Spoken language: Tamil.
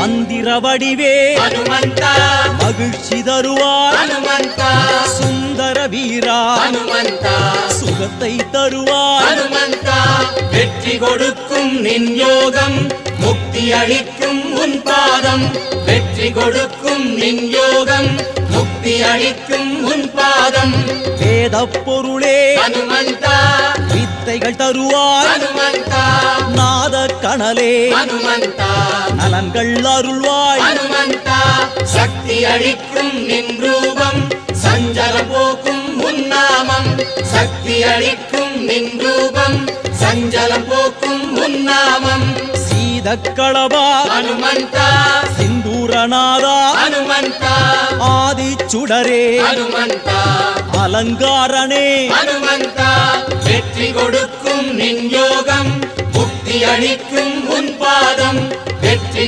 மந்திர வடிவே ஹனுமந்தா மகிழ்ச்சி தருவாய் ஹனுமந்தா சுந்தர வீரா ஹனுமந்தா சுகத்தை தருவாய் ஹனுமந்தா வெற்றி கொடுக்கும் நின் யோகம் முக்தி அளிக்கும் உன் பாதம் வெற்றி கொடுக்கும் நின் யோகம் முக்தி அளிக்கும் உன் பாதம் வேத பொருளே ஹனுமந்தா வித்தைகள் தருவாய் ஹனுமந்தா நாத கணலே ஹனுமந்தா நலன்கள் அருள்வாய் ஹனுமந்தா சக்தி அளிக்கும் நின் ரூபம் சஞ்சலம் போக்கும் உன் நாமம் சக்தி அளிக்கும் நின் ரூபம் சஞ்சலம் போக்கும் உன் நாமம் சீதக்களபா ஹனுமந்தா சிந்தூரநாதா ஹனுமந்தா ஆதி சுடரே ஹனுமந்தா அலங்காரனே ஹனுமந்தா வெற்றி கொடுக்கும் நின் யோகம் முக்தி அளிக்கும் உன் பாதம் வெற்றி